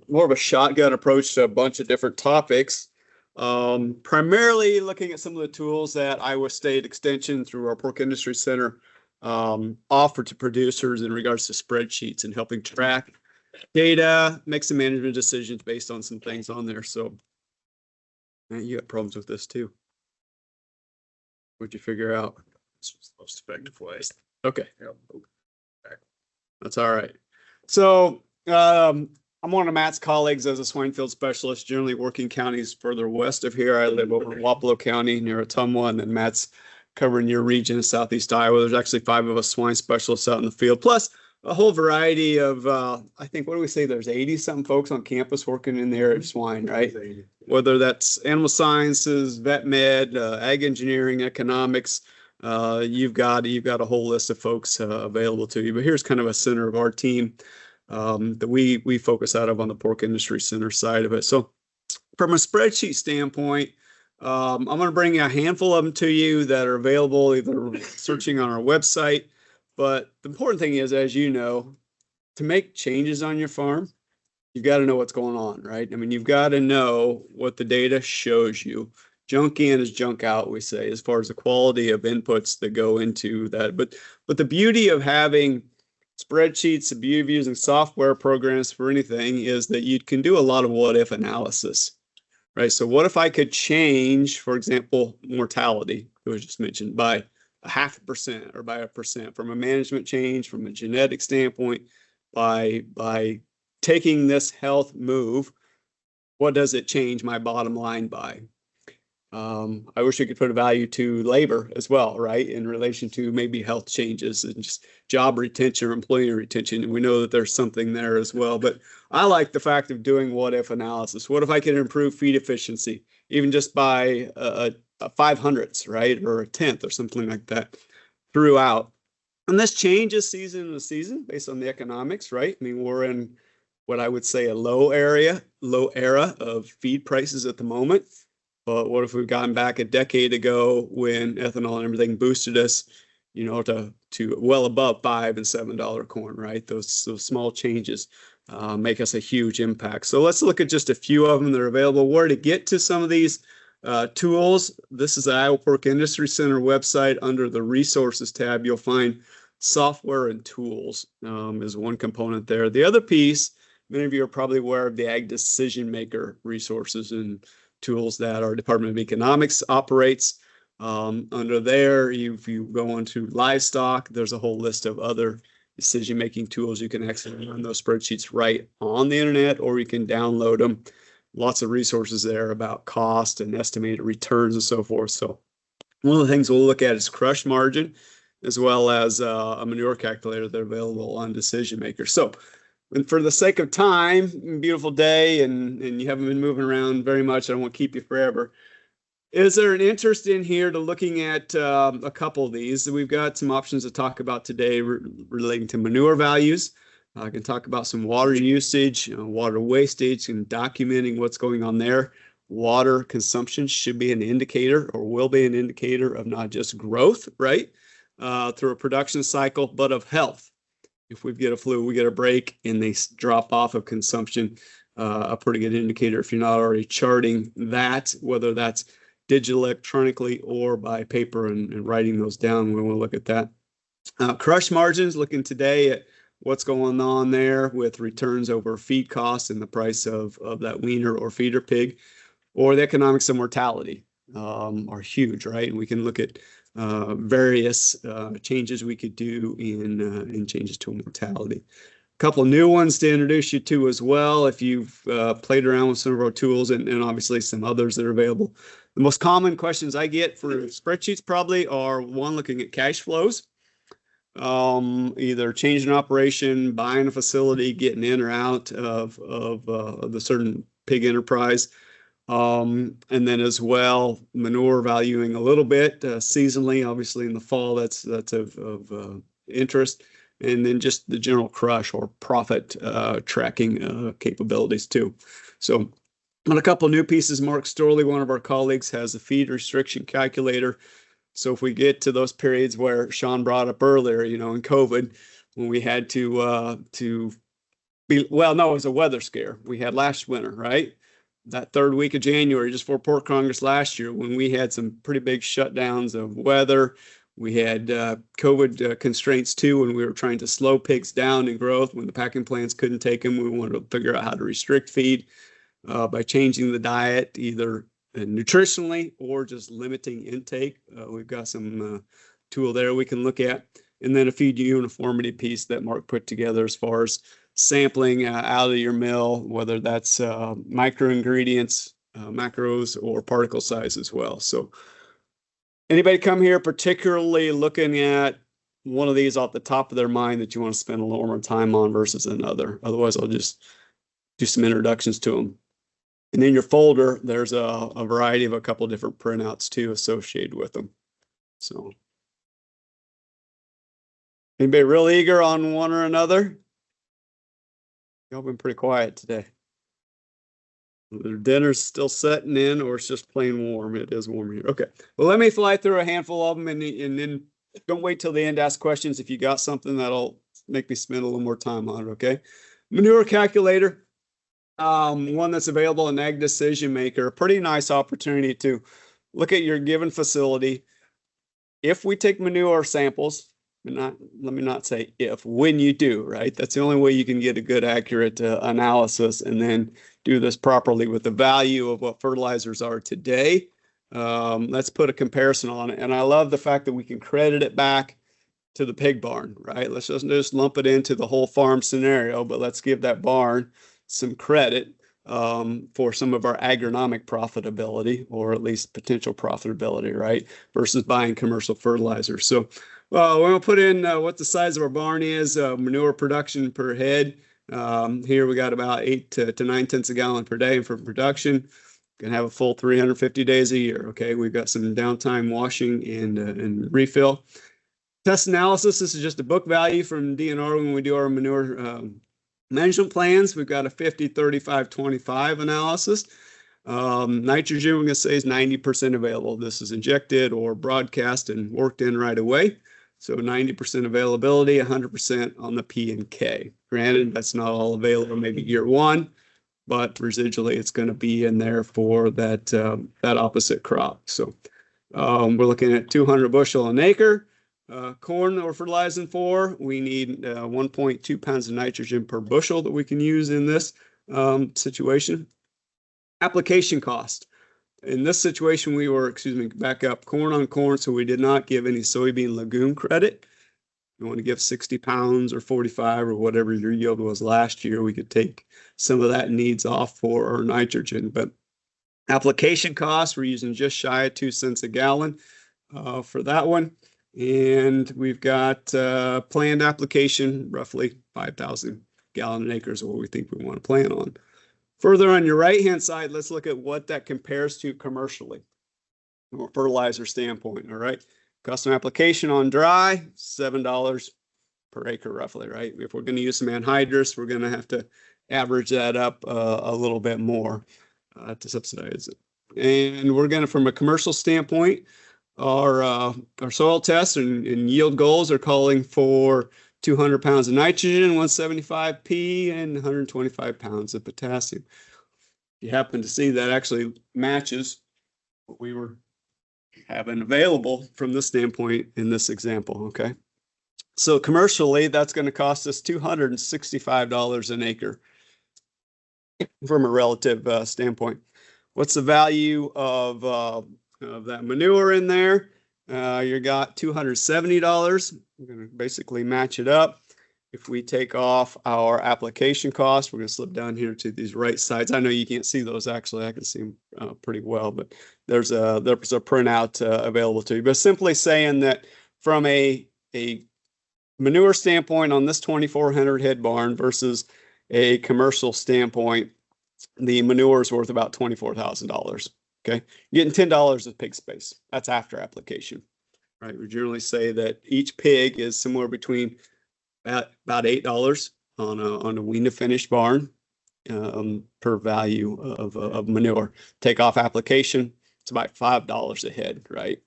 more of a shotgun approach to a bunch of different topics. Primarily looking at some of the tools that Iowa State Extension through our Pork Industry Center offer to producers in regards to spreadsheets and helping track data, make some management decisions based on some things on there. So you got problems with this too. What'd you figure out? Most effective ways. Okay. That's all right. So I'm one of Matt's colleagues as a swine field specialist, generally working counties further west of here. I live over in Wapello County near Ottumwa, and then Matt's covering your region in southeast Iowa. There's actually 5 of us swine specialists out in the field, plus a whole variety of, I think, what do we say? There's 80-something folks on campus working in the area of swine, right? Whether that's animal sciences, vet med, ag engineering, economics, you've got a whole list of folks available to you. But here's kind of a center of our team that we focus out of on the Pork Industry Center side of it. So from a spreadsheet standpoint, I'm going to bring a handful of them to you that are available either searching on our website. But the important thing is, as you know, to make changes on your farm, you've got to know what's going on, right? I mean, you've got to know what the data shows you. Junk in is junk out, we say, as far as the quality of inputs that go into that. But the beauty of having spreadsheets, the beauty of using software programs for anything is that you can do a lot of what-if analysis, right? So what if I could change, for example, mortality, it was just mentioned, by 0.5% or by 1% from a management change, from a genetic standpoint, by taking this health move, what does it change my bottom line by? I wish we could put a value to labor as well, right? In relation to maybe health changes and just job retention or employee retention. And we know that there's something there as well. But I like the fact of doing what if analysis. What if I can improve feed efficiency, even just by a 500ths, right? Or a 10th or something like that throughout. And this changes season to season based on the economics, right? I mean, we're in what I would say a low era of feed prices at the moment. But what if we've gotten back a decade ago when ethanol and everything boosted us, to well above $5 and $7 corn, right? Those small changes make us a huge impact. So let's look at just a few of them that are available. Where to get to some of these tools. This is the Iowa Pork Industry Center website. Under the resources tab, you'll find software and tools is one component there. The other piece, many of you are probably aware of the Ag Decision Maker resources and tools that our Department of Economics operates. Under there, if you go into livestock, there's a whole list of other decision-making tools. You can actually run those spreadsheets right on the internet, or you can download them. Lots of resources there about cost and estimated returns and so forth. So one of the things we'll look at is crush margin, as well as a manure calculator that are available on Decision Maker. So, and for the sake of time, beautiful day, and you haven't been moving around very much, I don't want to keep you forever. Is there an interest in here to looking at a couple of these? We've got some options to talk about today relating to manure values. I can talk about some water usage, water wastage, and documenting what's going on there. Water consumption should be an indicator, or will be an indicator of not just growth, right, through a production cycle, but of health. If we get a flu, we get a break, and they drop off of consumption, a pretty good indicator if you're not already charting that, whether that's digital, electronically, or by paper and writing those down. We want to look at that. Crush margins, looking today at what's going on there with returns over feed costs and the price of that weaner or feeder pig, or the economics of mortality are huge, right? And we can look at various changes we could do in changes to mortality. A couple of new ones to introduce you to as well, if you've played around with some of our tools and obviously some others that are available. The most common questions I get for spreadsheets probably are, one, looking at cash flows, either changing operation, buying a facility, getting in or out of the certain pig enterprise. And then as well, manure valuing a little bit seasonally, obviously in the fall, that's of interest. And then just the general crush or profit tracking capabilities too. So on a couple new pieces, Mark Storley, one of our colleagues, has a feed restriction calculator. So if we get to those periods where Sean brought up earlier, in COVID, when we had to Well, no, it was a weather scare we had last winter, right? That third week of January, just before Pork Congress last year, when we had some pretty big shutdowns of weather. We had COVID constraints too, when we were trying to slow pigs down in growth. When the packing plants couldn't take them, we wanted to figure out how to restrict feed by changing the diet, either nutritionally or just limiting intake. We've got some tool there we can look at. And then a feed uniformity piece that Mark put together as far as sampling out of your mill, whether that's micro ingredients, macros, or particle size as well. So anybody come here particularly looking at one of these off the top of their mind that you want to spend a little more time on versus another? Otherwise, I'll just do some introductions to them. And in your folder, there's a variety of a couple of different printouts too associated with them. So anybody real eager on one or another? Y'all been pretty quiet today. Either dinner's still setting in or it's just plain warm. It is warm here. Okay. Well, let me fly through a handful of them and then don't wait till the end to ask questions. If you got something that'll make me spend a little more time on it, okay? Manure calculator. One that's available in Ag Decision Maker. A pretty nice opportunity to look at your given facility. If we take manure samples, let me not say if, when you do, right? That's the only way you can get a good, accurate analysis and then do this properly with the value of what fertilizers are today. Let's put a comparison on it. And I love the fact that we can credit it back to the pig barn, right? Let's just lump it into the whole farm scenario, but let's give that barn some credit for some of our agronomic profitability, or at least potential profitability, right? Versus buying commercial fertilizer. So we're going to put in what the size of our barn is, manure production per head. Here we got about 8 to 9 tenths a gallon per day for production. Can have a full 350 days a year. Okay, we've got some downtime washing and refill. Test analysis. This is just a book value from DNR when we do our manure management plans. We've got a 50, 35, 25 analysis. Nitrogen, we're going to say, is 90% available. This is injected or broadcast and worked in right away. So 90% availability, 100% on the P and K. Granted, that's not all available maybe year one, but residually it's going to be in there for that opposite crop. So we're looking at 200 bushel an acre. Corn that we're fertilizing for, we need 1.2 pounds of nitrogen per bushel that we can use in this situation. Application cost. In this situation, we were, back up, corn on corn, so we did not give any soybean legume credit. You want to give 60 pounds or 45 or whatever your yield was last year, we could take some of that needs off for our nitrogen. But application costs, we're using just shy of 2 cents a gallon for that one. And we've got planned application, roughly 5,000 gallon an acre is what we think we want to plan on. Further on your right-hand side, let's look at what that compares to commercially from a fertilizer standpoint, all right? Custom application on dry, $7 per acre roughly, right? If we're going to use some anhydrous, we're going to have to average that up a little bit more to subsidize it. And we're going to, from a commercial standpoint, our soil tests and yield goals are calling for 200 pounds of nitrogen, 175 P, and 125 pounds of potassium. You happen to see that actually matches what we were having available from this standpoint in this example, okay? So commercially, that's going to cost us $265 an acre from a relative standpoint. What's the value of that manure in there? You got $270. We're going to basically match it up. If we take off our application cost, we're going to slip down here to these right sides. I know you can't see those actually. I can see them pretty well, but there's a printout available to you. But simply saying that from a manure standpoint on this 2,400 head barn versus a commercial standpoint, the manure is worth about $24,000. Okay, you're getting $10 of pig space. That's after application, right? We generally say that each pig is somewhere between about $8 on a wean to finish barn per value of manure. Take off application, it's about $5 a head, right?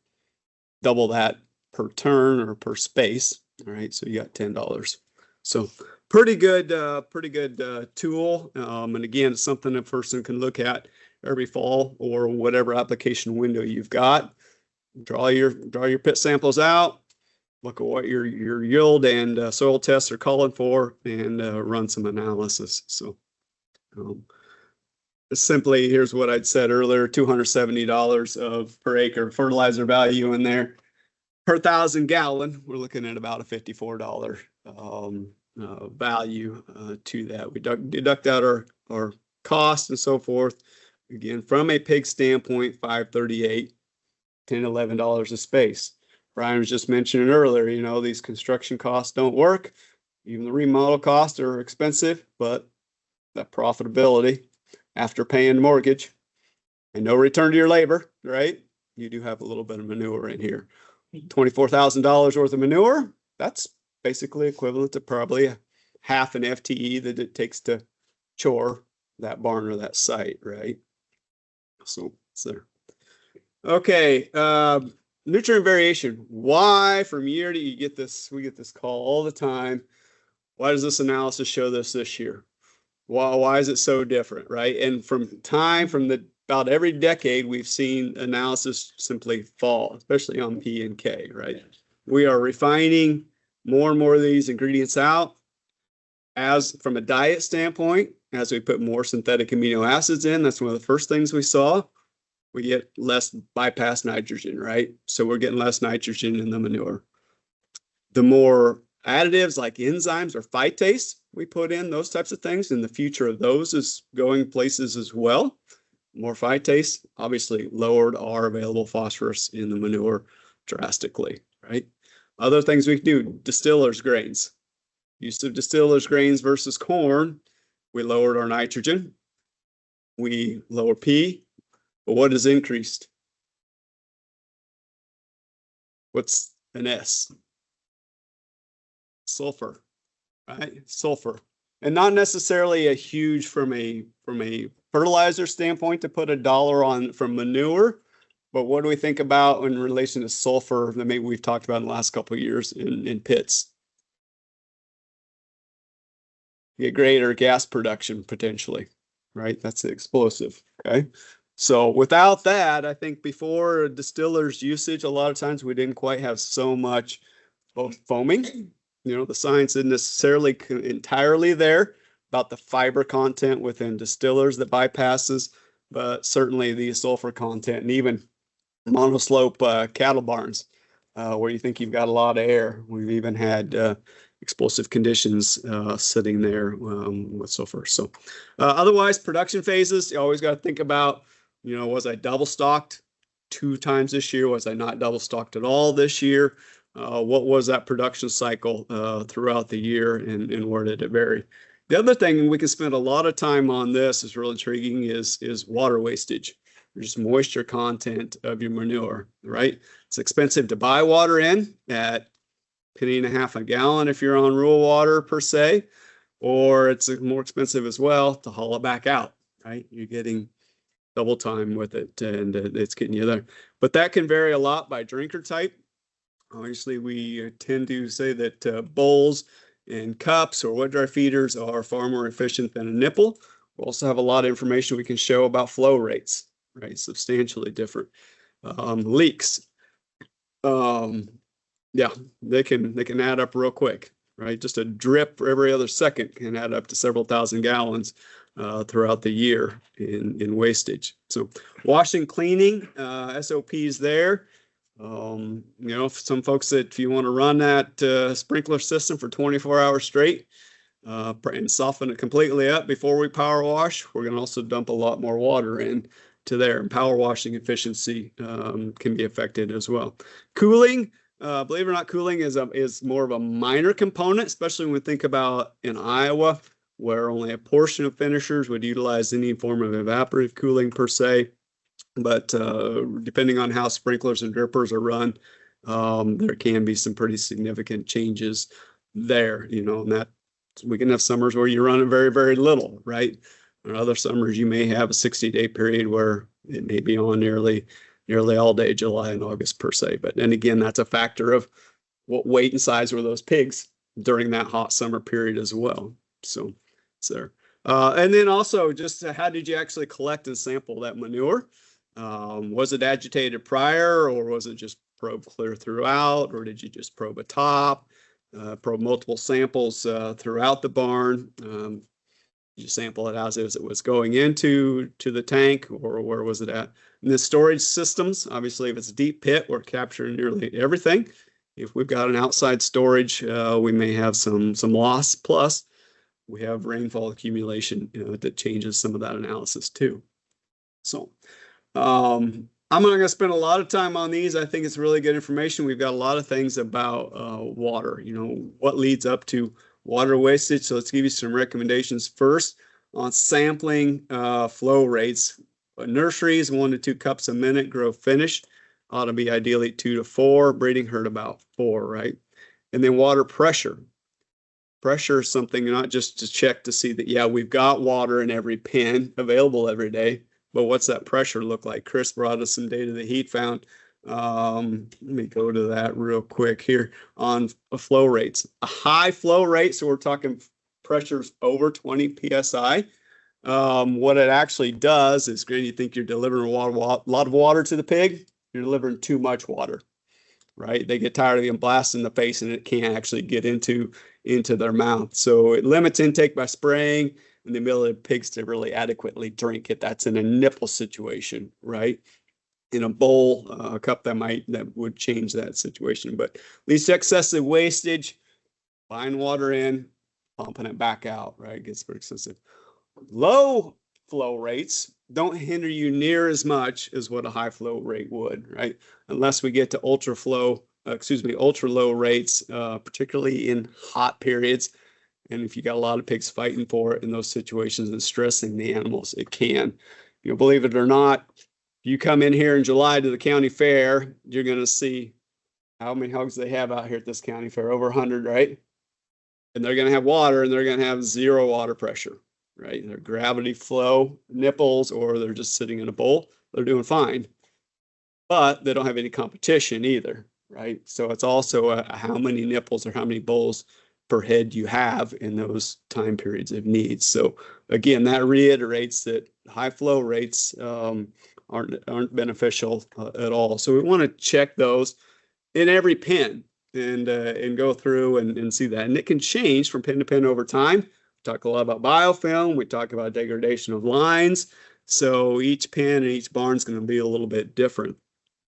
Double that per turn or per space, all right? So you got $10. So pretty good tool. And again, it's something a person can look at every fall or whatever application window you've got. Draw your pit samples out, look at what your yield and soil tests are calling for, and run some analysis. So simply, here's what I'd said earlier: $270 of per acre fertilizer value in there. Per 1,000 gallon, we're looking at about a $54 value to that. We deduct out our costs and so forth. Again, from a pig standpoint, $538, $10, $11 a space. Brian was just mentioning earlier, you know, these construction costs don't work. Even the remodel costs are expensive, but that profitability after paying the mortgage and no return to your labor, right? You do have a little bit of manure in here. $24,000 worth of manure, that's basically equivalent to probably half an FTE that it takes to chore that barn or that site, right? So it's there. Okay, nutrient variation. Why from year to year you get this? We get this call all the time. Why does this analysis show this year? Why is it so different, right? And from about every decade, we've seen analysis simply fall, especially on P and K, right? We are refining more and more of these ingredients out. As from a diet standpoint, as we put more synthetic amino acids in, that's one of the first things we saw. We get less bypass nitrogen, right? So we're getting less nitrogen in the manure. The more additives like enzymes or phytase we put in, those types of things, and the future of those is going places as well. More phytase obviously lowered our available phosphorus in the manure drastically, right? Other things we can do, distillers grains. Use of distillers grains versus corn, we lowered our nitrogen. We lower P, but what is increased? What's an S? Sulfur, right? Sulfur. And not necessarily a huge from a fertilizer standpoint to put a dollar on from manure, but what do we think about in relation to sulfur that maybe we've talked about in the last couple of years in pits? You get greater gas production potentially, right? That's explosive, okay? So without that, I think before distillers usage, a lot of times we didn't quite have so much both foaming. You know, the science isn't necessarily entirely there about the fiber content within distillers that bypasses, but certainly the sulfur content and even monoslope cattle barns where you think you've got a lot of air. We've even had explosive conditions sitting there with sulfur. So otherwise, production phases, you always got to think about, you know, was I double stocked 2 times this year? Was I not double stocked at all this year? What was that production cycle throughout the year, and where did it vary? The other thing we can spend a lot of time on this is real intriguing is water wastage, just moisture content of your manure, right? It's expensive to buy water in at $1.50 a gallon if you're on rural water per se, or it's more expensive as well to haul it back out, right? You're getting double time with it, and it's getting you there. But that can vary a lot by drinker type. Obviously, we tend to say that bowls and cups or wet dry feeders are far more efficient than a nipple. We also have a lot of information we can show about flow rates, right? Substantially different. Leaks, yeah, they can add up real quick, right? Just a drip every other second can add up to several thousand gallons throughout the year in wastage. So washing, cleaning, SOPs there. You know, some folks that if you want to run that sprinkler system for 24 hours straight and soften it completely up before we power wash, we're going to also dump a lot more water in to there, and power washing efficiency can be affected as well. Cooling, believe it or not, cooling is more of a minor component, especially when we think about in Iowa, where only a portion of finishers would utilize any form of evaporative cooling per se. But depending on how sprinklers and drippers are run, there can be some pretty significant changes there, you know, and that we can have summers where you run it very, very little, right? And other summers you may have a 60-day period where it may be on nearly all day July and August per se. But then again, that's a factor of what weight and size were those pigs during that hot summer period as well. So it's there. And then also just how did you actually collect and sample that manure? Was it agitated prior, or was it just probe clear throughout, or did you just probe a top, probe multiple samples throughout the barn? You sample it as it was going into the tank, or where was it at? And the storage systems, obviously, if it's a deep pit, we're capturing nearly everything. If we've got an outside storage, we may have some loss. Plus, we have rainfall accumulation, that changes some of that analysis too. So I'm not going to spend a lot of time on these. I think it's really good information. We've got a lot of things about water, what leads up to water wastage. So let's give you some recommendations first on sampling flow rates. Nurseries, 1 to 2 cups a minute, grow finish. Ought to be ideally 2 to 4, breeding herd about 4, right? And then water pressure. Pressure is something not just to check to see that, yeah, we've got water in every pen available every day, but what's that pressure look like? Chris brought us some data that he'd found. Let me go to that real quick here on flow rates. A high flow rate, so we're talking pressures over 20 psi. What it actually does is, granted, you think you're delivering a lot of water to the pig, you're delivering too much water, right? They get tired of getting blasted in the face, and it can't actually get into their mouth. So it limits intake by spraying and the ability of pigs to really adequately drink it. That's in a nipple situation, right? In a bowl, a cup, that would change that situation. But at least excessive wastage, buying water in, pumping it back out, right? It gets pretty expensive. Low flow rates don't hinder you near as much as what a high flow rate would, right? Unless we get to ultra low rates, particularly in hot periods. And if you got a lot of pigs fighting for it in those situations and stressing the animals, it can. Believe it or not, you come in here in July to the county fair, you're going to see how many hogs they have out here at this county fair, over 100, right? And they're going to have water, and they're going to have 0 water pressure, right? They're gravity flow nipples, or they're just sitting in a bowl. They're doing fine, but they don't have any competition either, right? So it's also how many nipples or how many bowls per head you have in those time periods of need. So again, that reiterates that high flow rates aren't beneficial at all. So we want to check those in every pen and go through and see that. And it can change from pen to pen over time. We talk a lot about biofilm. We talk about degradation of lines. So each pen and each barn is going to be a little bit different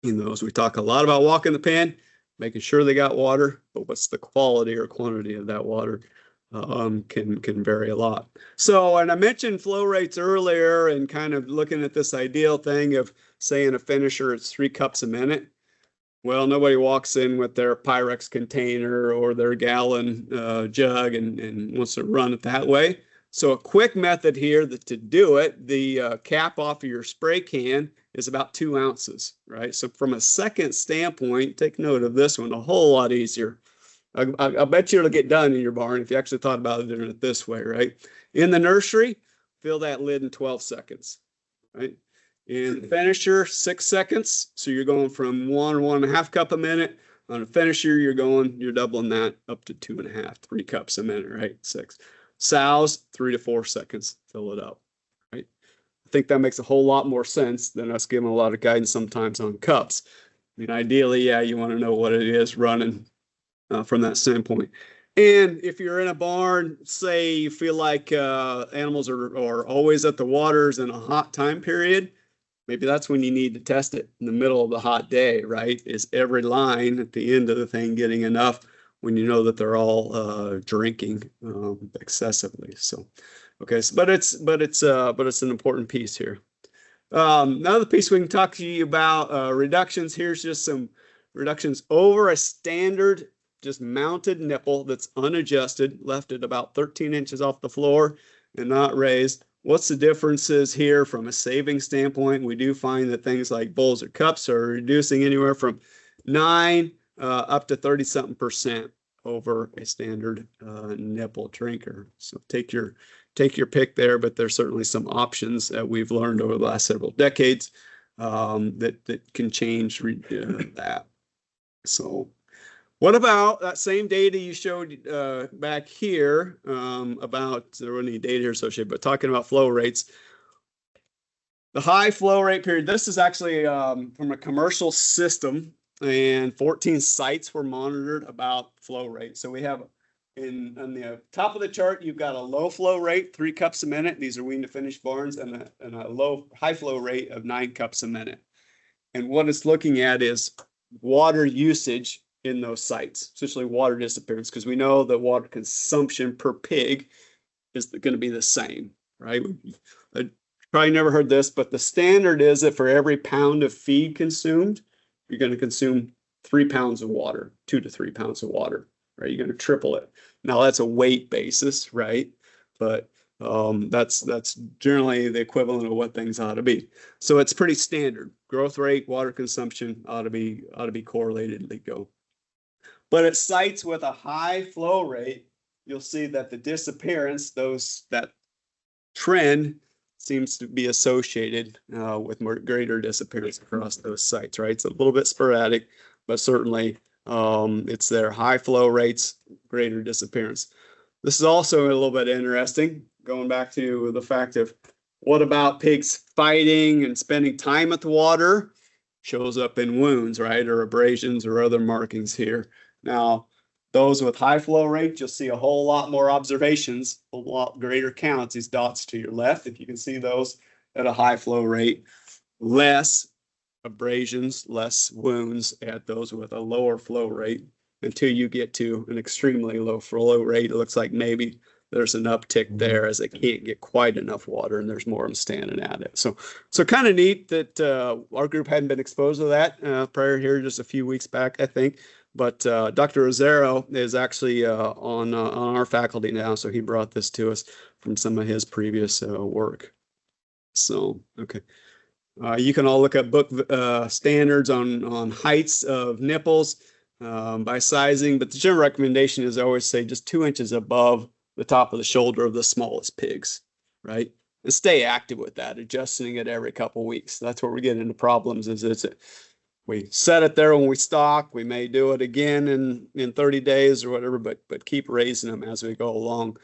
in those. We talk a lot about walking the pen, making sure they got water, but what's the quality or quantity of that water can vary a lot. So, and I mentioned flow rates earlier and kind of looking at this ideal thing of saying a finisher, it's 3 cups a minute. Well, nobody walks in with their Pyrex container or their gallon jug and wants to run it that way. So a quick method here to do it, the cap off of your spray can is about 2 ounces, right? So from a second standpoint, take note of this one, a whole lot easier. I bet you it'll get done in your barn if you actually thought about doing it this way, right? In the nursery, fill that lid in 12 seconds, right? In the finisher, 6 seconds. So you're going from 1 or 1.5 cup a minute. On a finisher, you're doubling that up to 2.5, 3 cups a minute, right? 6. Sows, 3 to 4 seconds, fill it up, right? I think that makes a whole lot more sense than us giving a lot of guidance sometimes on cups. I mean, ideally, yeah, you want to know what it is running from that standpoint. And if you're in a barn, say you feel like animals are always at the waters in a hot time period, maybe that's when you need to test it in the middle of the hot day, right? Is every line at the end of the thing getting enough when you know that they're all drinking excessively? So, okay, so, but it's an important piece here. Another piece we can talk to you about reductions. Here's just some reductions over a standard just mounted nipple that's unadjusted, left at about 13 inches off the floor and not raised. What's the differences here from a saving standpoint? We do find that things like bowls or cups are reducing anywhere from 9 up to 30-something% over a standard nipple drinker. So take your pick there, but there's certainly some options that we've learned over the last several decades that can change that. So What about that same data you showed back here about, there wasn't any data here associated, but talking about flow rates. The high flow rate period, this is actually from a commercial system, and 14 sites were monitored about flow rate. So we have on the top of the chart, you've got a low flow rate, 3 cups a minute. These are wean to finish barns, and a high flow rate of 9 cups a minute. And what it's looking at is water usage in those sites, essentially water disappearance, because we know that water consumption per pig is going to be the same, right? I probably never heard this, but the standard is that for every pound of feed consumed, you're going to consume 3 pounds of water, 2 to 3 pounds of water, right? You're going to triple it. Now that's a weight basis, right? But that's generally the equivalent of what things ought to be. So it's pretty standard. Growth rate, water consumption ought to be correlatedly go. But at sites with a high flow rate, you'll see that the disappearance, that trend seems to be associated with greater disappearance across those sites, right? It's a little bit sporadic, but certainly it's their high flow rates, greater disappearance. This is also a little bit interesting, going back to the fact of what about pigs fighting and spending time at the water? Shows up in wounds, right? Or abrasions or other markings here. Now, those with high flow rate, you'll see a whole lot more observations, a lot greater counts, these dots to your left, if you can see those at a high flow rate, less abrasions, less wounds at those with a lower flow rate, until you get to an extremely low flow rate. It looks like maybe there's an uptick there as they can't get quite enough water and there's more of them standing at it. So kind of neat that our group hadn't been exposed to that prior here just a few weeks back, I think. But Dr. Rosero is actually on our faculty now, so he brought this to us from some of his previous work. So, okay. You can all look up book standards on heights of nipples by sizing, but the general recommendation is I always say just 2 inches above the top of the shoulder of the smallest pigs, right? And stay active with that, adjusting it every couple of weeks. That's where we get into problems. We set it there when we stock. We may do it again in 30 days or whatever, but keep raising them as we go along.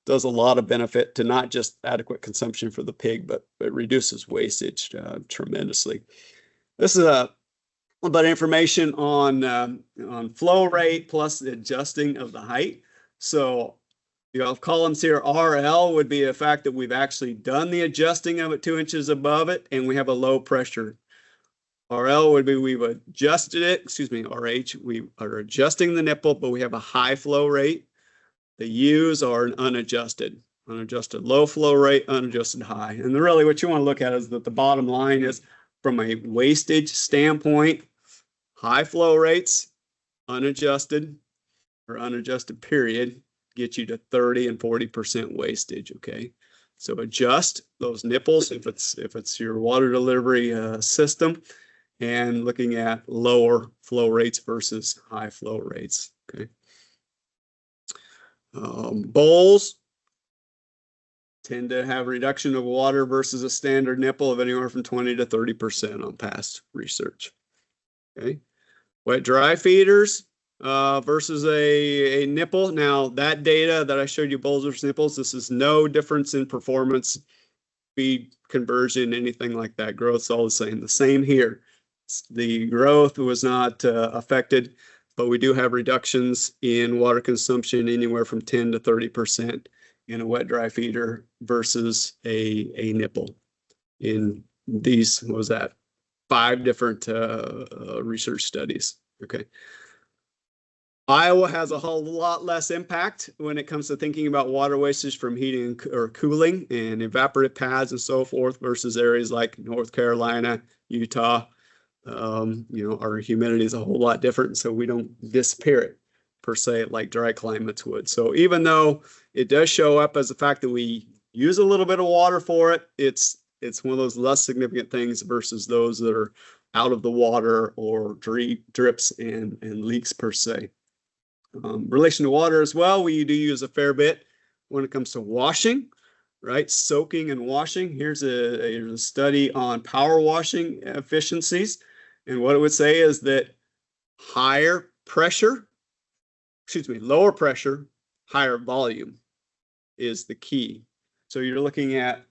Does a lot of benefit to not just adequate consumption for the pig, but it reduces wastage tremendously. This is a little bit of information on flow rate plus the adjusting of the height. So you have columns here. RL would be the fact that we've actually done the adjusting of it 2 inches above it, and we have a low pressure. RL would be we've adjusted it, RH, we are adjusting the nipple, but we have a high flow rate. The U's are an unadjusted low flow rate, unadjusted high. And really what you want to look at is that the bottom line is from a wastage standpoint, high flow rates, unadjusted period, get you to 30 and 40% wastage, okay? So adjust those nipples if it's your water delivery system, and looking at lower flow rates versus high flow rates, okay? Bowls tend to have a reduction of water versus a standard nipple of anywhere from 20 to 30% on past research, okay? Wet dry feeders versus a nipple. Now that data that I showed you, bowls versus nipples, this is no difference in performance, feed conversion, anything like that. Growth's all the same. The same here. The growth was not affected, but we do have reductions in water consumption anywhere from 10 to 30% in a wet dry feeder versus a nipple. In these, what was that? 5 different research studies. Okay. Iowa has a whole lot less impact when it comes to thinking about water wastage from heating or cooling and evaporative pads and so forth versus areas like North Carolina, Utah. Our humidity is a whole lot different, so we don't disappear it per se like dry climates would. So even though it does show up as the fact that we use a little bit of water for it, it's one of those less significant things versus those that are out of the water or drips and leaks per se. Relation to water as well, we do use a fair bit when it comes to washing, right? Soaking and washing. Here's a study on power washing efficiencies. And what it would say is that higher pressure lower pressure, higher volume is the key. So you're looking at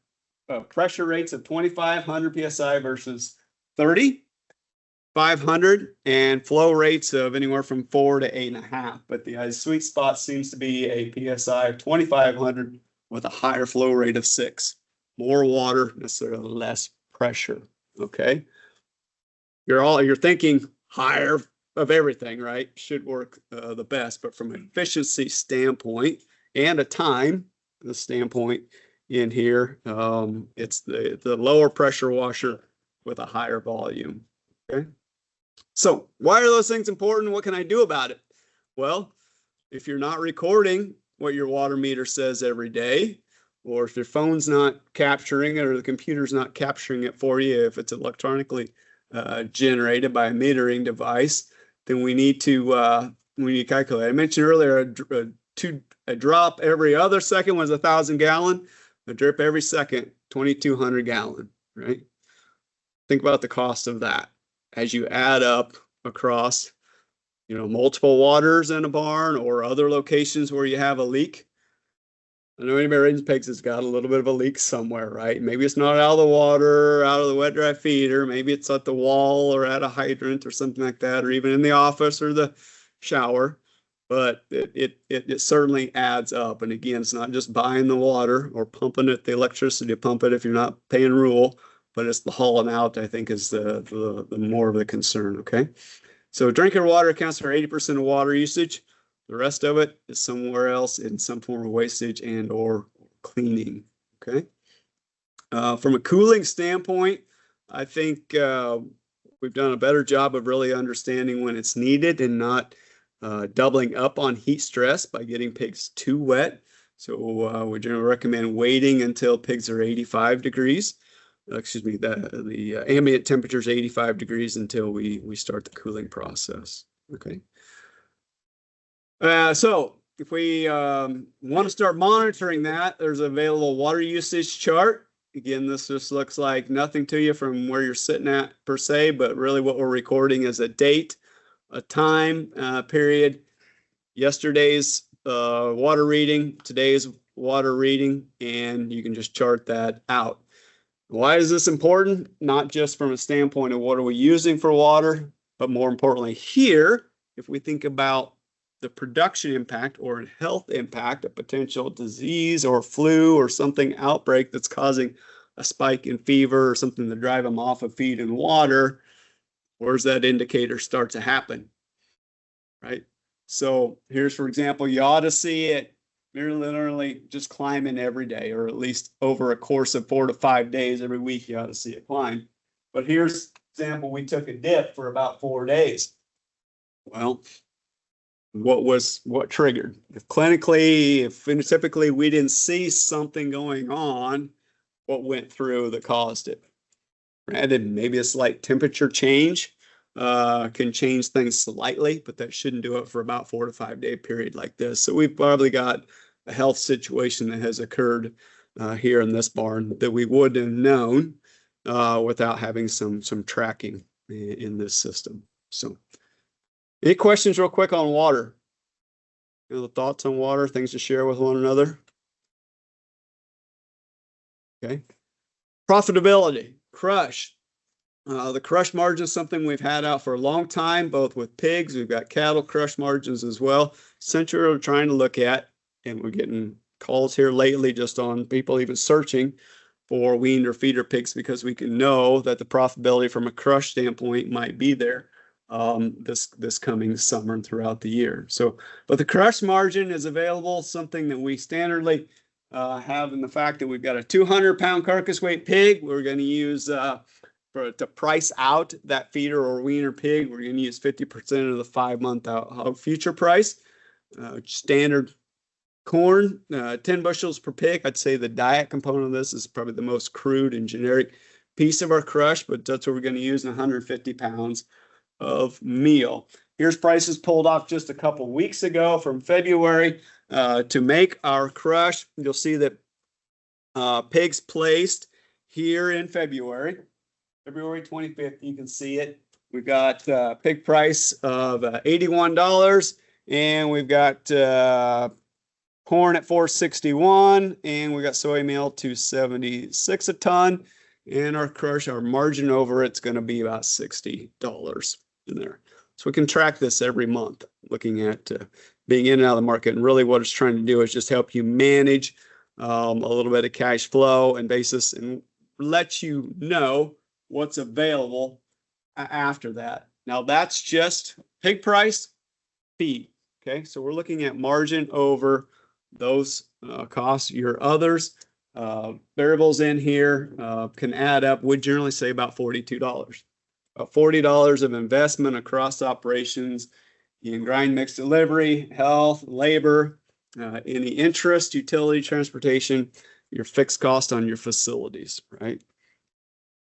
pressure rates of 2,500 psi versus 3,500, and flow rates of anywhere from 4 to 8.5. But the sweet spot seems to be a psi of 2,500 with a higher flow rate of 6. More water, necessarily less pressure. Okay. You're thinking higher of everything, right? Should work the best, but from an efficiency standpoint and a time standpoint in here, it's the lower pressure washer with a higher volume. Okay. So why are those things important? What can I do about it? Well, if you're not recording what your water meter says every day, or if your phone's not capturing it or the computer's not capturing it for you, if it's electronically generated by a metering device, then we need to calculate. I mentioned earlier a drop every other second was 1,000 gallon. A drip every second, 2,200 gallon, right? Think about the cost of that as you add up across, multiple waters in a barn or other locations where you have a leak. I know anybody raising pigs has got a little bit of a leak somewhere, right? Maybe it's not out of the water, out of the wet dry feeder. Maybe it's at the wall or at a hydrant or something like that, or even in the office or the shower. But it certainly adds up. And again, it's not just buying the water or pumping it, the electricity to pump it if you're not paying rule, but it's the hauling out, I think, is the more of the concern. Okay. So drinking water accounts for 80% of water usage. The rest of it is somewhere else in some form of wastage and or cleaning. Okay. From a cooling standpoint, I think we've done a better job of really understanding when it's needed and not doubling up on heat stress by getting pigs too wet. So we generally recommend waiting until pigs are 85 degrees. Excuse me, the ambient temperature is 85 degrees until we start the cooling process. Okay. So if we want to start monitoring that, there's an available water usage chart. Again, this just looks like nothing to you from where you're sitting at per se, but really what we're recording is a date, a time period, yesterday's water reading, today's water reading, and you can just chart that out. Why is this important? Not just from a standpoint of what are we using for water, but more importantly here, if we think about the production impact or health impact, a potential disease or flu or something outbreak that's causing a spike in fever or something to drive them off of feed and water, where's that indicator start to happen, right? So here's, for example, you ought to see it literally just climbing every day, or at least over a course of 4 to 5 days every week, you ought to see it climb. But here's an example, we took a dip for about 4 days. Well, what triggered? If typically we didn't see something going on, what went through that caused it? Granted, maybe a slight temperature change can change things slightly, but that shouldn't do it for about 4 to 5 day period like this. So we've probably got a health situation that has occurred here in this barn that we wouldn't have known without having some tracking in this system. So any questions real quick on water? The thoughts on water, things to share with one another? Okay. Profitability, crush. The crush margin is something we've had out for a long time, both with pigs. We've got cattle crush margins as well. Essentially, we're trying to look at, and we're getting calls here lately just on people even searching for weaned or feeder pigs because we can know that the profitability from a crush standpoint might be there this coming summer and throughout the year. So, but the crush margin is available, something that we standardly have in the fact that we've got a 200-pound carcass weight pig. We're going to use to price out that feeder or weaner pig. We're going to use 50% of the 5-month out future price. Standard corn, 10 bushels per pig. I'd say the diet component of this is probably the most crude and generic piece of our crush, but that's what we're going to use in 150 pounds of meal. Here's prices pulled off just a couple weeks ago from February to make our crush. You'll see that pigs placed here in February 25th, you can see it. We've got pig price of $81 And we've got corn at 461, and we got soy meal 276 a ton. And our crush, our margin over it's going to be about $60 in there. So we can track this every month, looking at being in and out of the market. And really what it's trying to do is just help you manage a little bit of cash flow and basis and let you know what's available after that. Now that's just pig price, feed. Okay, so we're looking at margin over those costs. Your others variables in here can add up. We generally say about $42. $40 of investment across operations in grind mix delivery, health, labor, any interest, utility, transportation, your fixed cost on your facilities, right?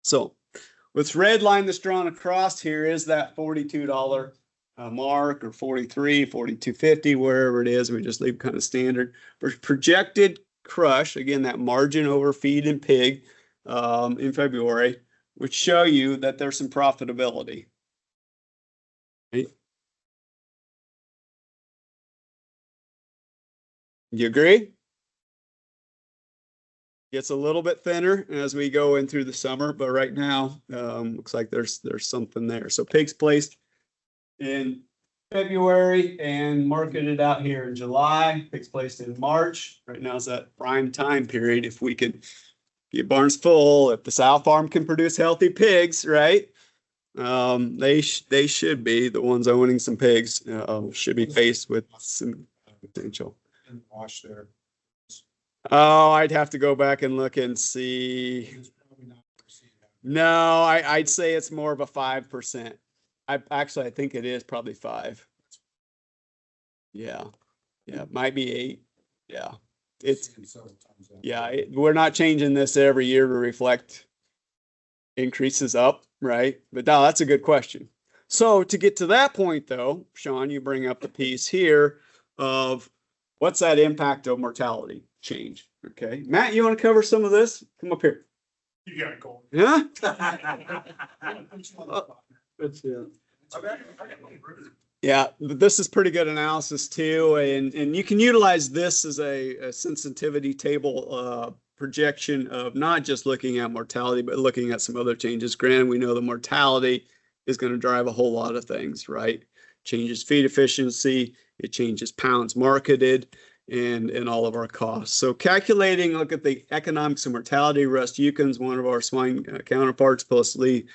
So with red line that's drawn across here is that $42 mark, or 43, 42.50, wherever it is. We just leave kind of standard. For projected crush, again, that margin over feed and pig in February would show you that there's some profitability. Right? You agree? Gets a little bit thinner as we go in through the summer, but right now looks like there's something there. So pigs placed in February and marketed out here in July. Pigs placed in March. Right now is that prime time period. If we could get barns full, if the sow farm can produce healthy pigs, right? They should be the ones owning some pigs. Should be faced with some potential. Wash there. Oh, I'd have to go back and look and see. No, I'd say it's more of a 5%. I think it is probably 5. Yeah, it might be 8. Yeah, we're not changing this every year to reflect increases up, right? But no, that's a good question. So to get to that point, though, Sean, you bring up the piece here of what's that impact of mortality change? Okay, Matt, you want to cover some of this? Come up here. You got it, Cole. Yeah. Yeah, this is pretty good analysis too, and you can utilize this as a sensitivity table projection of not just looking at mortality, but looking at some other changes. Granted, we know the mortality is going to drive a whole lot of things, right? Changes feed efficiency, it changes pounds marketed, and all of our costs. So calculating, look at the economics of mortality. Russ Yukins, one of our swine counterparts, plus Lee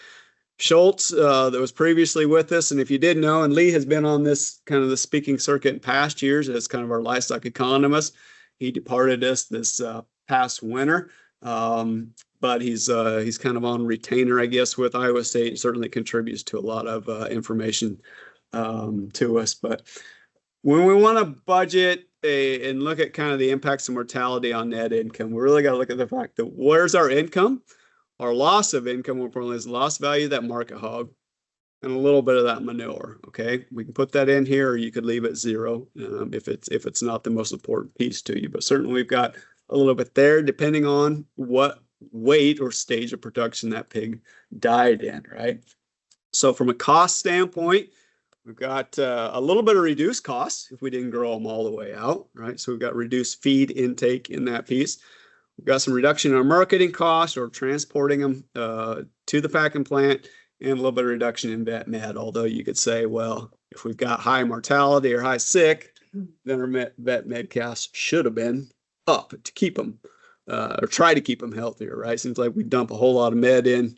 Schultz, that was previously with us. And if you didn't know, and Lee has been on this kind of the speaking circuit in past years as kind of our livestock economist. He departed us this past winter, but he's kind of on retainer, I guess, with Iowa State, and certainly contributes to a lot of information to us. But when we want to budget and look at kind of the impacts of mortality on net income, we really got to look at the fact that where's our income? Our loss of income, more importantly, is lost value of that market hog and a little bit of that manure. Okay, we can put that in here, or you could leave it 0 if it's not the most important piece to you. But certainly we've got a little bit there, depending on what weight or stage of production that pig died in, right? So from a cost standpoint, we've got a little bit of reduced costs if we didn't grow them all the way out, right? So we've got reduced feed intake in that piece. We've got some reduction in our marketing costs or transporting them to the packing plant, and a little bit of reduction in vet med. Although you could say, well, if we've got high mortality or high sick, then our vet med costs should have been up to keep them or try to keep them healthier, right? Seems like we dump a whole lot of med in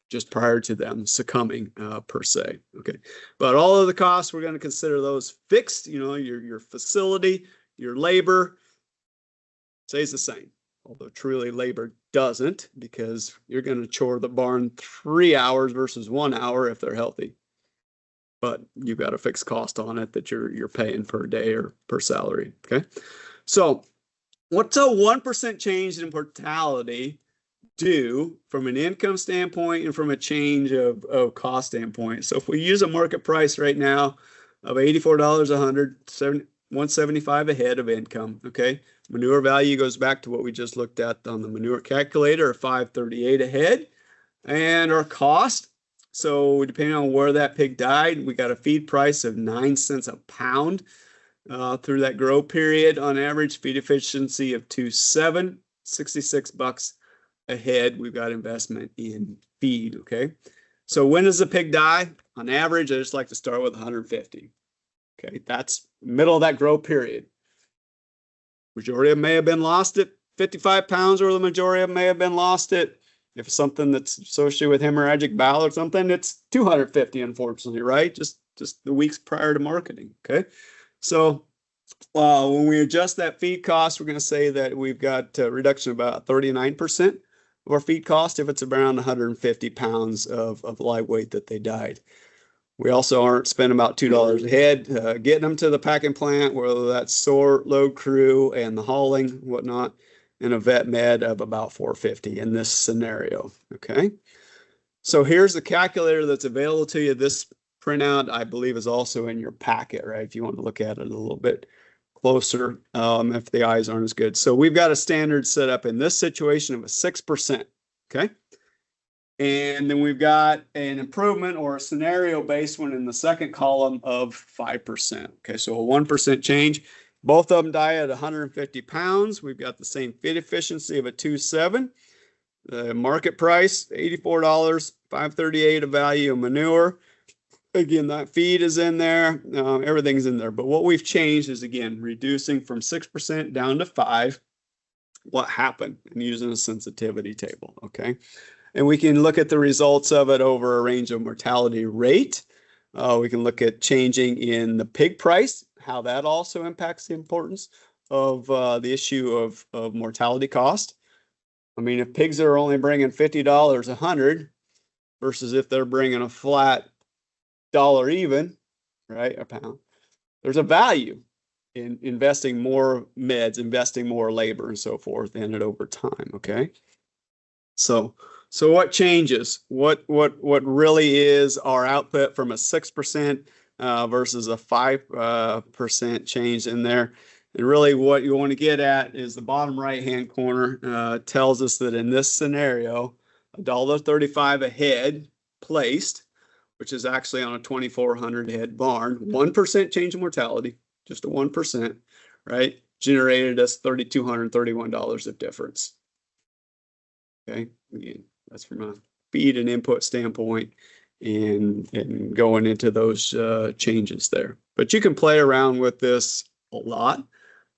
just prior to them succumbing per se. Okay, but all of the costs, we're going to consider those fixed. You know, your facility, your labor stays the same. Although truly labor doesn't, because you're going to chore the barn 3 hours versus 1 hour if they're healthy. But you've got a fixed cost on it that you're paying per day or per salary. Okay, so what's a 1% change in mortality do from an income standpoint and from a change of cost standpoint? So if we use a market price right now of $84 $175 a head of income, okay, manure value goes back to what we just looked at on the manure calculator, $538 a head, and our cost, so depending on where that pig died, we got a feed price of 9 cents a pound. through that grow period. On average, feed efficiency of 2.7, $66 a head. We've got investment in feed. Okay. So when does the pig die? On average, I just like to start with 150. Okay. That's middle of that grow period. Majority of them may have been lost at 55 pounds, or the majority of them may have been lost at, if it's something that's associated with hemorrhagic bowel or something, it's 250, unfortunately, right? Just the weeks prior to marketing. Okay. So when we adjust that feed cost, we're going to say that we've got a reduction of about 39% of our feed cost if it's around 150 pounds of live weight that they died. We also aren't spending about $2 a head getting them to the packing plant, whether that's sort, load crew, and the hauling, whatnot, and a vet med of about $450 in this scenario. Okay. So here's the calculator that's available to you. This printout, I believe, is also in your packet, right? If you want to look at it a little bit closer, if the eyes aren't as good. So we've got a standard set up in this situation of a 6%. Okay. And then we've got an improvement or a scenario-based one in the second column of 5%. Okay, so a 1% change. Both of them die at 150 pounds. We've got the same feed efficiency of a 2.7. The market price, $84, $5.38 of value of manure. Again, that feed is in there. Everything's in there. But what we've changed is, again, reducing from 6% down to 5%. What happened? And using a sensitivity table, okay? And we can look at the results of it over a range of mortality rate. We can look at changing in the pig price, how that also impacts the importance of the issue of mortality cost. I mean, if pigs are only bringing $50 a hundred versus if they're bringing a flat dollar even, right, a pound, there's a value in investing more meds, investing more labor and so forth in it over time, okay? So what changes? What really is our output from a 6% versus a 5% change in there? And really what you want to get at is the bottom right-hand corner tells us that in this scenario, $1.35 a head placed, which is actually on a 2,400 head barn, 1% change in mortality, just a 1%, right? Generated us $3,231 of difference. Okay, again, that's from a feed and input standpoint and going into those changes there. But you can play around with this a lot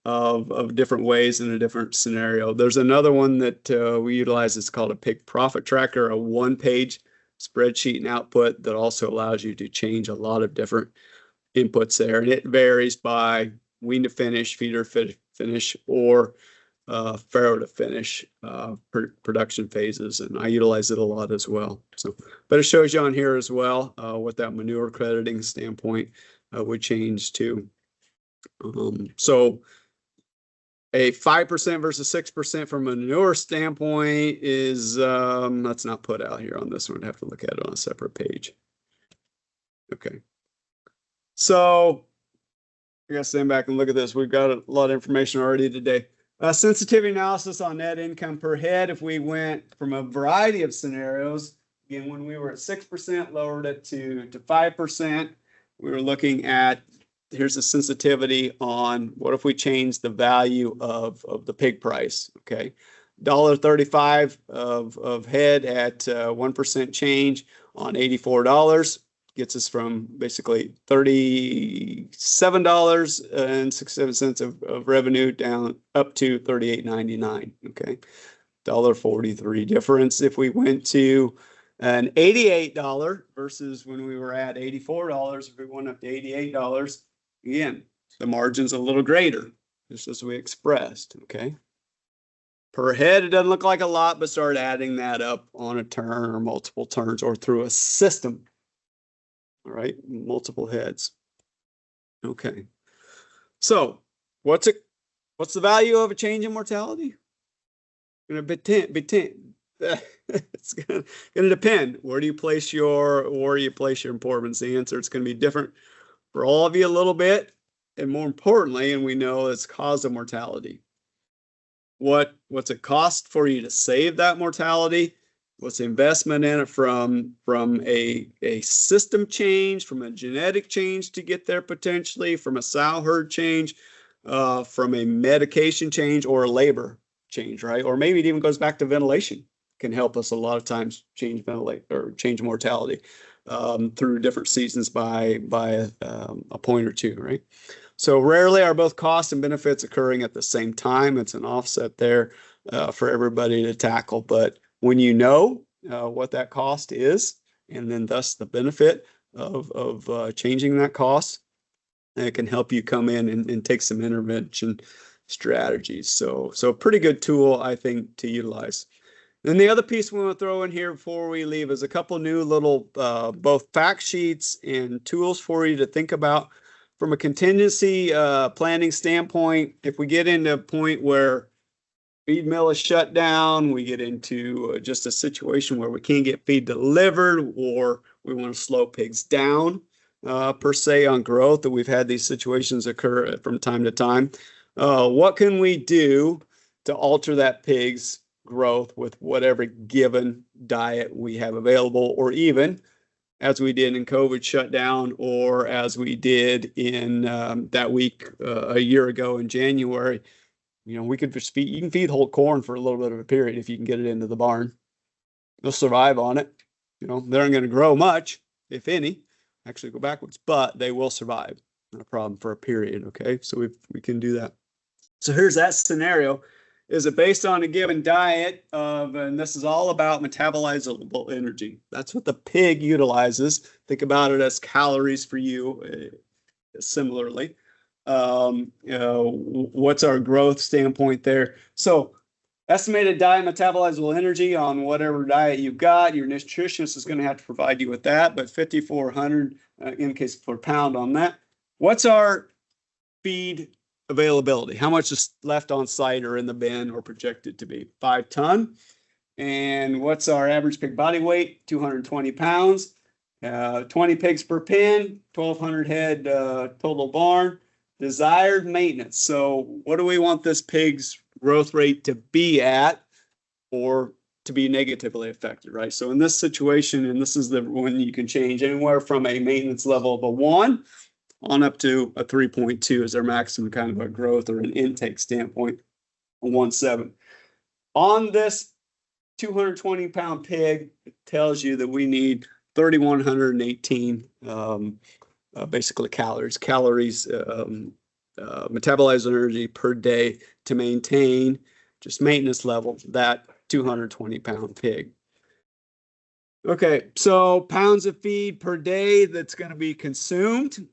of different ways in a different scenario. There's another one that we utilize. It's called a pig profit tracker, a one-page spreadsheet and output that also allows you to change a lot of different inputs there. And it varies by wean to finish, feeder finish, or farrow to finish production phases, and I utilize it a lot as well. So, but it shows you on here as well what that manure crediting standpoint would change to. So a 5% versus 6% from a manure standpoint is that's not put out here on this one. I'd have to look at it on a separate page. Okay, so I gotta stand back and look at this. We've got a lot of information already today. Sensitivity analysis on net income per head. If we went from a variety of scenarios, again, when we were at 6%, lowered it to 5%, we were looking at, here's the sensitivity on what if we change the value of the pig price, okay? $1.35 of head at 1% change on $84. Gets us from basically $37.67 of revenue down up to $38.99. Okay, $1.43 difference. If we went to an $88 versus when we were at $84, if we went up to $88, again, the margin's a little greater, just as we expressed. Okay, per head, it doesn't look like a lot, but start adding that up on a turn or multiple turns or through a system. All right, multiple heads. Okay, so what's the value of a change in mortality? Going to be 10. It's going to depend. Where do you place your importance? The answer, it's going to be different for all of you a little bit, and more importantly, and we know it's cause of mortality. What's it cost for you to save that mortality? What's the investment in it from a system change, from a genetic change to get there potentially, from a sow herd change, from a medication change or a labor change, right? Or maybe it even goes back to ventilation. Can help us a lot of times change ventilate or change mortality through different seasons by a point or two, right? So rarely are both costs and benefits occurring at the same time. It's an offset there for everybody to tackle. But when you know what that cost is, and then thus the benefit of changing that cost, it can help you come in and take some intervention strategies. So a pretty good tool, I think, to utilize. Then the other piece we want to throw in here before we leave is a couple new little both fact sheets and tools for you to think about from a contingency planning standpoint. If we get into a point where feed mill is shut down, we get into just a situation where we can't get feed delivered, or we want to slow pigs down per se on growth, that we've had these situations occur from time to time. What can we do to alter that pig's growth with whatever given diet we have available, or even as we did in COVID shutdown, or as we did in that week a year ago in January? We could just feed, you can feed whole corn for a little bit of a period if you can get it into the barn. They'll survive on it. They aren't going to grow much, if any, actually go backwards, but they will survive. Not a problem for a period. Okay, so we can do that. So here's that scenario. Is it based on a given diet of, and this is all about metabolizable energy. That's what the pig utilizes. Think about it as calories for you, similarly. What's our growth standpoint there? So estimated diet metabolizable energy on whatever diet you've got. Your nutritionist is going to have to provide you with that, but 5,400 in case per pound on that. What's our feed availability? How much is left on site or in the bin or projected to be? 5 ton. And what's our average pig body weight? 220 pounds. 20 pigs per pen, 1,200 head total barn. Desired maintenance. So what do we want this pig's growth rate to be at, or to be negatively affected, right? So in this situation, and this is the one you can change anywhere from a maintenance level of a 1 on up to a 3.2 is our maximum kind of a growth or an intake standpoint, a 1.7. On this 220 pound pig, it tells you that we need 3,118 basically calories, metabolized energy per day to maintain just maintenance level, that 220 pound pig. Okay, so pounds of feed per day that's going to be consumed.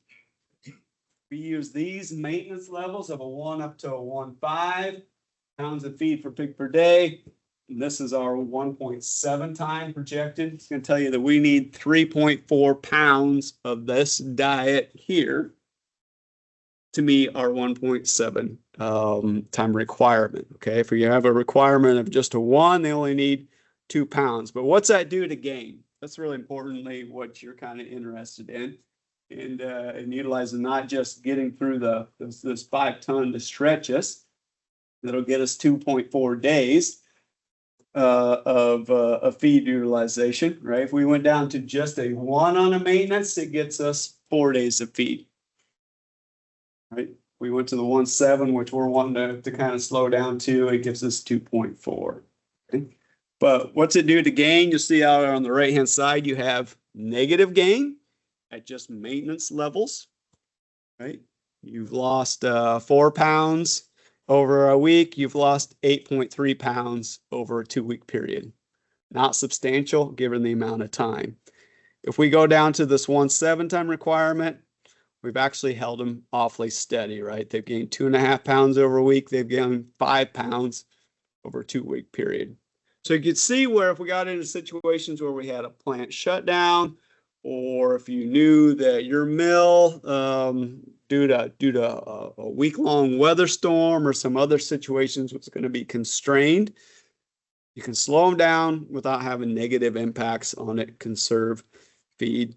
We use these maintenance levels of a 1 up to a 1.5 pounds of feed per pig per day. And this is our 1.7 time projected. It's going to tell you that we need 3.4 pounds of this diet here to meet our 1.7 time requirement. Okay, if you have a requirement of just a 1, they only need 2 pounds. But what's that do to gain? That's really importantly what you're kind of interested in. And utilizing not just getting through this 5 ton to stretch us. That'll get us 2.4 days of feed utilization, right? If we went down to just a 1 on a maintenance, it gets us 4 days of feed, right? We went to the 1.7, which we're wanting to kind of slow down to, it gives us 2.4. Okay? But what's it do to gain? You'll see out on the right-hand side, you have negative gain at just maintenance levels, right? You've lost 4 pounds over a week. You've lost 8.3 pounds over a 2-week period. Not substantial given the amount of time. If we go down to this 1.7 time requirement, we've actually held them awfully steady, right? They've gained 2.5 pounds over a week. They've gained 5 pounds over a 2-week period. So you can see where if we got into situations where we had a plant shutdown, or if you knew that your mill, due to a week-long weather storm or some other situations was going to be constrained, you can slow them down without having negative impacts on it. Conserve feed.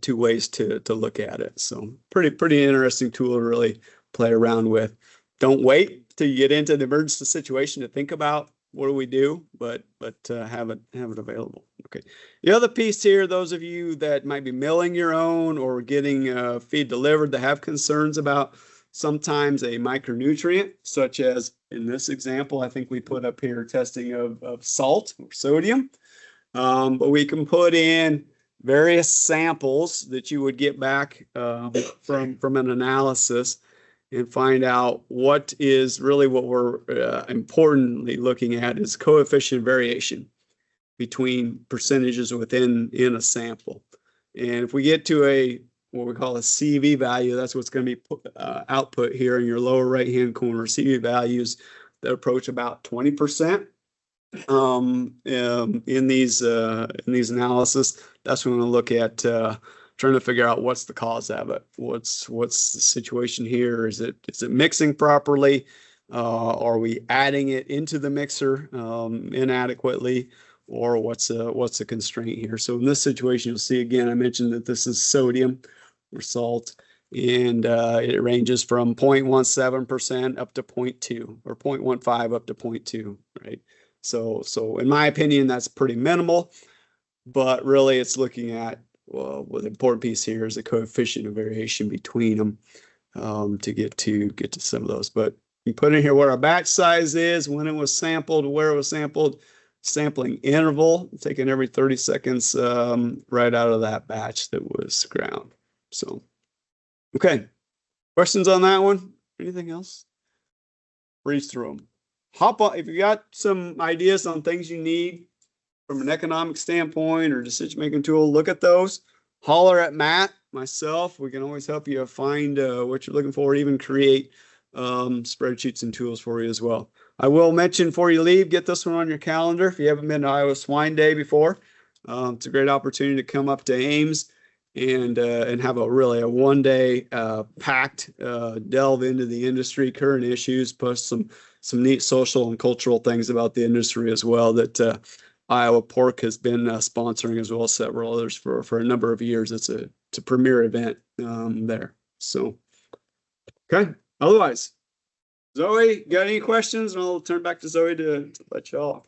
2 ways to look at it. So pretty interesting tool to really play around with. Don't wait till you get into the emergency situation to think about what do we do? But have it available. Okay. The other piece here, those of you that might be milling your own or getting feed delivered that have concerns about sometimes a micronutrient, such as in this example, I think we put up here testing of salt or sodium. But we can put in various samples that you would get back from an analysis and find out what is really what we're importantly looking at is coefficient variation between percentages within a sample. And if we get to a what we call a CV value, that's what's going to be output here in your lower right hand corner. CV values that approach about 20%. In these analysis, that's when we look at trying to figure out what's the cause of it. What's the situation here? Is it mixing properly? Are we adding it into the mixer inadequately? Or what's the constraint here? So in this situation, you'll see again, I mentioned that this is sodium or salt, and it ranges from 0.17% up to 0.2 or 0.15 up to 0.2, right? So in my opinion, that's pretty minimal, but really it's looking at, well, the important piece here is the coefficient of variation between them to get to some of those. But you put in here what our batch size is, when it was sampled, where it was sampled, sampling interval, taken every 30 seconds right out of that batch that was ground. So, okay. Questions on that one? Anything else? Breeze through them. Hop on, if you got some ideas on things you need from an economic standpoint or decision-making tool, look at those. Holler at Matt, myself. We can always help you find what you're looking for, even create spreadsheets and tools for you as well. I will mention before you leave, get this one on your calendar. If you haven't been to Iowa Swine Day before, it's a great opportunity to come up to Ames and have a one-day packed delve into the industry, current issues, plus some neat social and cultural things about the industry as well that Iowa Pork has been sponsoring, as well as several others for a number of years. It's a premier event there. So, okay. Otherwise, Zoe, got any questions? And I'll turn back to Zoe to let you off.